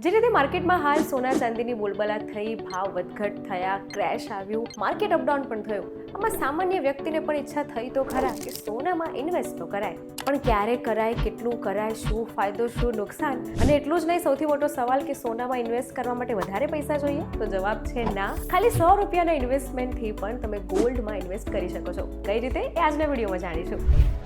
જે રીતે માર્કેટમાં હાલ સોના ચાંદીની બોલબાલા થઈ, ભાવ વધઘટ થયા, ક્રેશ આવ્યું, માર્કેટ અપડાઉન પણ થયું. આમાં સામાન્ય વ્યક્તિને પણ ઈચ્છા થઈ તો ખરા કે સોનામાં ઇન્વેસ્ટ તો કરાય, પણ ક્યારે કરાય, કેટલું કરાય, શું ફાયદો, શું નુકસાન, અને એટલું જ નહીં, સૌથી મોટો સવાલ કે સોનામાં ઇન્વેસ્ટ કરવા માટે વધારે પૈસા જોઈએ? તો જવાબ છે ના. ખાલી 100 રૂપિયાના ઇન્વેસ્ટમેન્ટથી પણ તમે ગોલ્ડમાં ઇન્વેસ્ટ કરી શકો છો. કઈ રીતે એ આજના વિડીયોમાં જાણીશું.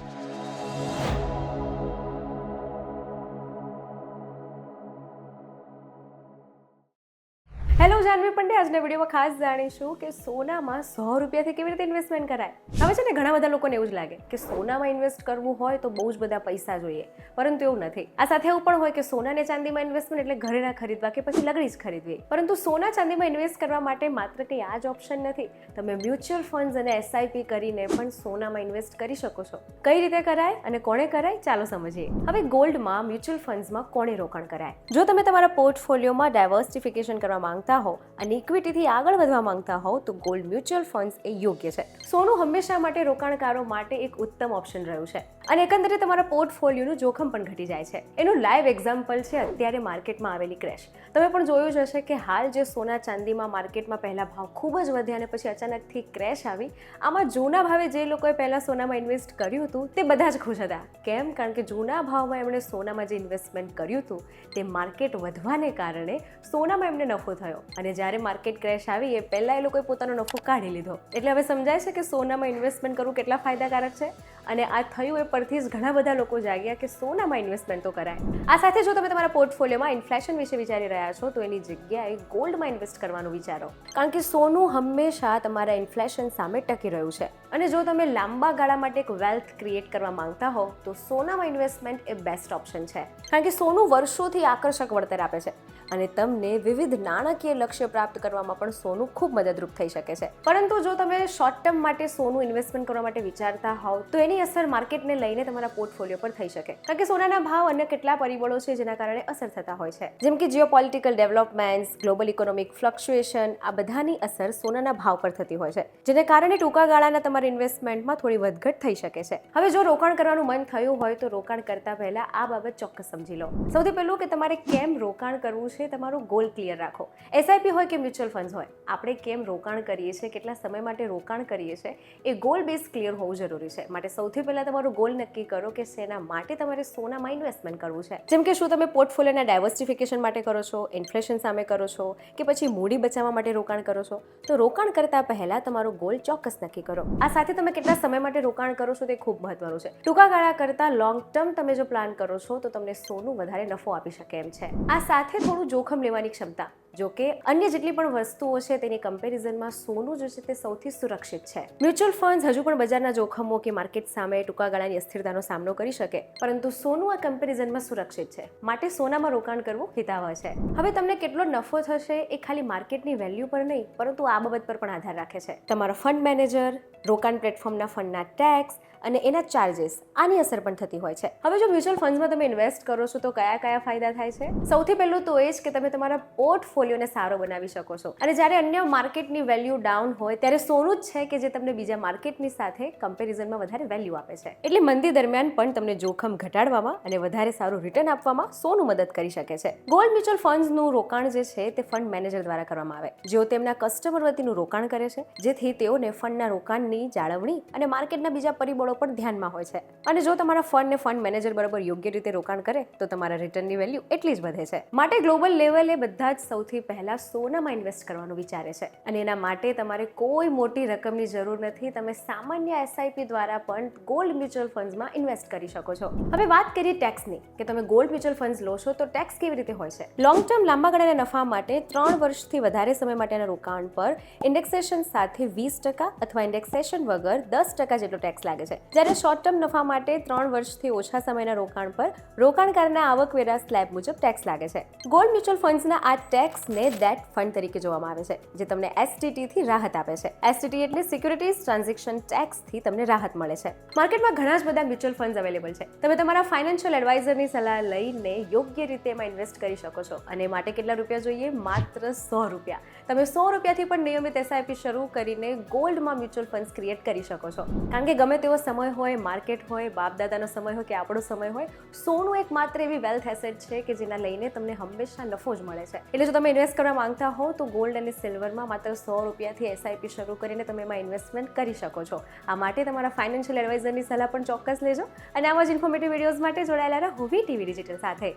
હેલો, જાનવી પંડે. આજના વિડીયોમાં ખાસ જાણીશું કે સોનામાં 100 રૂપિયાથી કેવી રીતે ઇન્વેસ્ટમેન્ટ કરાય. હવે છે ને, ઘણા બધા લોકોને એવું જ લાગે કે સોનામાં ઇન્વેસ્ટ કરવું હોય તો બહુ જ બધા પૈસા જોઈએ, પરંતુ એવું નથી. આ સાથે એવું પણ હોય કે સોના ને ચાંદીમાં ઇન્વેસ્ટમેન્ટ એટલે ઘરે ના ખરીદવા કે પછી લગડી જ ખરીદવી. પરંતુ સોના ચાંદીમાં ઇન્વેસ્ટ કરવા માટે માત્ર કંઈ આ જ ઓપ્શન નથી. તમે મ્યુચ્યુઅલ ફંડ્સ અને એસઆઈપી કરીને પણ સોનામાં ઇન્વેસ્ટ કરી શકો છો. કઈ રીતે કરાય અને કોણે કરાય, ચાલો સમજીએ. હવે ગોલ્ડમાં, મ્યુચ્યુઅલ ફંડ્સમાં કોણે રોકાણ કરાય? જો તમે તમારા પોર્ટફોલિયોમાં ડાયવર્સિફિકેશન કરવા માંગતા હો અને ઇક્વિટીથી આગળ વધવા માંગતા હો તો ગોલ્ડ મ્યુચ્યુઅલ ફંડ્સ એ યોગ્ય છે. સોનું હંમેશા માટે રોકાણકારો માટે એક ઉત્તમ ઓપ્શન રહ્યું છે અને એકંદરે તમારા પોર્ટફોલિયોનું જોખમ પણ ઘટી જાય છે. એનું લાઈવ એક્ઝામ્પલ છે અત્યારે માર્કેટમાં આવેલી ક્રેશ. તમે પણ જોયું જ હશે કે હાલ જે સોના ચાંદીમાં માર્કેટમાં પહેલા ભાવ ખૂબ જ વધ્યા અને પછી અચાનકથી ક્રેશ આવી, આમાં જૂના ભાવે જે લોકોએ પહેલા સોનામાં ઇન્વેસ્ટ કર્યું હતું તે બધા જ ખુશ હતા. કેમ? કારણ કે જૂના ભાવમાં એમણે સોનામાં જે ઇન્વેસ્ટમેન્ટ કર્યું હતું તે માર્કેટ વધવાને કારણે સોનામાં એમને નફો થયો, અને જ્યારે માર્કેટ ક્રેશ આવી એ પહેલાં એ લોકોએ પોતાનો નફો કાઢી લીધો. એટલે હવે સમજાય છે કે સોનામાં ઇન્વેસ્ટમેન્ટ કરવું કેટલા ફાયદાકારક છે. અને આ થયું એ પરથી જ ઘણા બધા લોકો જાગ્યા કે સોનામાં ઇન્વેસ્ટમેન્ટ તો કરાય. આ સાથે જો તમે તમારા પોર્ટફોલિયોમાં ઇન્ફ્લેશન વિશે વિચારી રહ્યા છો તો એની જગ્યાએ ગોલ્ડમાં ઇન્વેસ્ટ કરવાનું વિચારો, કારણ કે સોનું હંમેશા તમારા ઇન્ફ્લેશન સામે ટકી રહ્યું છે. અને જો તમે લાંબા ગાળા માટે એક વેલ્થ ક્રિએટ કરવા માંગતા હો તો સોનામાં ઇન્વેસ્ટમેન્ટ એ બેસ્ટ ઓપ્શન છે, કારણ કે સોનું વર્ષોથી આકર્ષક વળતર આપે છે અને તમને વિવિધ નાણાકીય લક્ષ્ય પ્રાપ્ત કરવામાં પણ સોનું ખૂબ મદદરૂપ થઈ શકે છે. પરંતુ જો તમે શોર્ટ ટર્મ માટે સોનું ઇન્વેસ્ટમેન્ટ કરવા માટે વિચારતા હોવ તો એની અસર માર્કેટને લઈને તમારા પોર્ટફોલિયો પર થઈ શકે, કારણ કે સોનાના ભાવ અન્ય કેટલા પરિબળો છે જેના કારણે અસર થતા હોય છે, જેમ કે geopolitical developments, global economic fluctuation. આ બધાની અસર સોનાના ભાવ પર થતી હોય છે, જેને કારણે ટૂંકા ગાળાના તમારા ઇન્વેસ્ટમેન્ટમાં થોડી વધઘટ થઈ શકે છે. હવે જો રોકાણ કરવાનું મન થયું હોય તો રોકાણ કરતા પહેલા આ બાબત ચોક્કસ સમજી લો. સૌથી પહેલું કે તમારે કેમ રોકાણ કરવું છે, તમારું ગોલ ક્લિયર રાખો. એસઆઈપી હોય કે મ્યુચ્યુઅલ ફંડ્સ હોય, આપણે કેમ રોકાણ કરીએ છીએ, કેટલા સમય માટે રોકાણ કરીએ છીએ, એ ગોલ બેઝ ક્લિયર હોવું જરૂરી છે. માટે સૌથી પહેલા તમારો ગોલ નક્કી કરો કે શેના માટે તમારે સોનામાં ઇન્વેસ્ટમેન્ટ કરવું છે. જેમ કે શું તમે પોર્ટફોલિયોના ડાયવર્સિફિકેશન માટે કરો છો, ઇન્ફ્લેશન સામે કરો છો, કે પછી મૂડી બચાવવા માટે રોકાણ કરો છો? તો રોકાણ કરતા પહેલા તમારો ગોલ ચોક્કસ નક્કી કરો. આ સાથે તમે કેટલા સમય માટે રોકાણ કરો છો તે ખૂબ મહત્વનું છે. ટૂંકા ગાળા કરતા લોંગ ટર્મ તમે જો પ્લાન કરો છો તો તમને સોનું વધારે નફો આપી શકે એમ છે. આ સાથે થોડું જોખમ લેવાની ક્ષમતા. જો કે અન્ય જેટલી પણ વસ્તુઓ છે તેની કમ્પેરિઝનમાં સોનું જે છે તે સૌથી સુરક્ષિત છે. મ્યુચ્યુઅલ ફંડ્સ હજુ પણ બજારના જોખમો કે માર્કેટ સામે ટૂંકા ગાળાની અસ્થિરતાનો સામનો કરી શકે, પરંતુ સોનું આ કમ્પેરિઝનમાં સુરક્ષિત છે. માટે સોનામાં રોકાણ કરવું હિતાવહ છે. હવે તમને કેટલો નફો થશે એ ખાલી માર્કેટની વેલ્યુ પર નહીં, પરંતુ આ બાબત પર પણ આધાર રાખે છે. તમારો ફંડ મેનેજર, રોકાણ પ્લેટફોર્મના ફંડના ટેક્સ અને એના ચાર્जेस, આની અસર પણ થતી હોય છે. હવે જો મ્યુચ્યુઅલ ફંડ્સમાં તમે ઇન્વેસ્ટ કરો છો તો કયા કયા ફાયદા થાય છે? સૌથી પહેલું તો એ જ કે તમે તમારા પોર્ટફોલિયોને સારો બનાવી શકો છો. અને જ્યારે અન્ય માર્કેટની વેલ્યુ ડાઉન હોય ત્યારે સોનું જ છે કે જે તમને બીજા માર્કેટની સાથે કમ્પેરિઝનમાં વધારે વેલ્યુ આપે છે. એટલે મંદી દરમિયાન પણ તમને જોખમ ઘટાડવામાં અને વધારે સારું રિટર્ન આપવામાં સોનું મદદ કરી શકે છે. ગોલ્ડ મ્યુચ્યુઅલ ફંડ્સનું રોકાણ જે છે તે ફંડ મેનેજર દ્વારા કરવામાં આવે, જેઓ તેમના કસ્ટમર વતીનું રોકાણ કરે છે, જેથી તેઓને ફંડના રોકાણની જાળવણી અને માર્કેટના બીજા પરિબળો પણ ધ્યાનમાં હોય છે. અને જો તમારા ફંડને ફંડ મેનેજર બરાબર યોગ્ય રીતે રોકાણ કરે તો તમારા રિટર્નની વેલ્યુ એટલી જ વધે છે. માટે ગ્લોબલ લેવલે બધા જ સૌથી પહેલા સોનામાં ઇન્વેસ્ટ કરવાનું વિચારે છે, અને એના માટે તમારે કોઈ મોટી રકમની જરૂર નથી. તમે સામાન્ય એસઆઈપી દ્વારા પણ ગોલ્ડ મ્યુચ્યુઅલ ફંડ્સમાં ઇન્વેસ્ટ કરી શકો છો. હવે વાત કરીએ ટેક્સની, કે તમે ગોલ્ડ મ્યુચ્યુઅલ ફંડ્સ લો છો તો ટેક્સ કેવી રીતે હોય છે? લોંગ ટર્મ લાંબા ગાળાના નફા માટે 3 વર્ષથી વધારે સમય માટેના રોકાણ પર ઇન્ડેક્સેશન સાથે 20% અથવા ઇન્ડેક્સેશન વગર 10% જેટલો ટેક્સ લાગે છે. જ્યારે શોર્ટ ટર્મ નફા માટે 3 વર્ષથી ઓછા સમયના રોકાણ પર રોકાણકારના આવકવેરા સ્લેબ મુજબ ટેક્સ લાગે છે. ગોલ્ડ મ્યુચ્યુઅલ ફંડ્સના આ ટેક્સને ડેટ ફંડ તરીકે જોવામાં આવે છે, જે તમને એસટીટી થી રાહત આપે છે. એસટીટી એટલે સિક્યુરિટીઝ ટ્રાન્ઝેક્શન ટેક્સ થી તમને રાહત મળે છે. માર્કેટમાં ઘણા જ બધા મ્યુચ્યુઅલ ફંડ્સ અવેલેબલ છે. તમે તમારા ફાઇનાન્શિયલ એડવાઇઝરની સલાહ લઈને યોગ્ય રીતે એમાં ઇન્વેસ્ટ કરી શકો છો. અને એ માટે કેટલા રૂપિયા જોઈએ? માત્ર 100 રૂપિયા. તમે 100 રૂપિયાથી પણ નિયમિત એસઆઈપી શરૂ કરીને ગોલ્ડમાં મ્યુચ્યુઅલ ફંડ્સ ક્રિએટ કરી શકો છો, કારણ કે ગમે તેવો સમય હોય, માર્કેટ હોય, બાપ દાદાનો સમય હોય કે આપણો સમય હોય, સોનું એક માત્ર એવી વેલ્થ એસેટ છે કે જેના લઈને તમને હંમેશા નફો જ મળે છે. એટલે જો તમે ઇન્વેસ્ટ કરવા માંગતા હો તો ગોલ્ડ અને સિલ્વરમાં માત્ર 100 રૂપિયાથી એસઆઈપી શરૂ કરીને તમે એમાં ઇન્વેસ્ટમેન્ટ કરી શકો છો. આ માટે તમારા ફાઇનાન્શિયલ એડવાઇઝરની સલાહ પણ ચોક્કસ લેજો અને આવા જ ઇન્ફોર્મેટિવ વિડીયોઝ માટે જોડાયેલા રહો વીટીવી ડિજિટલ સાથે.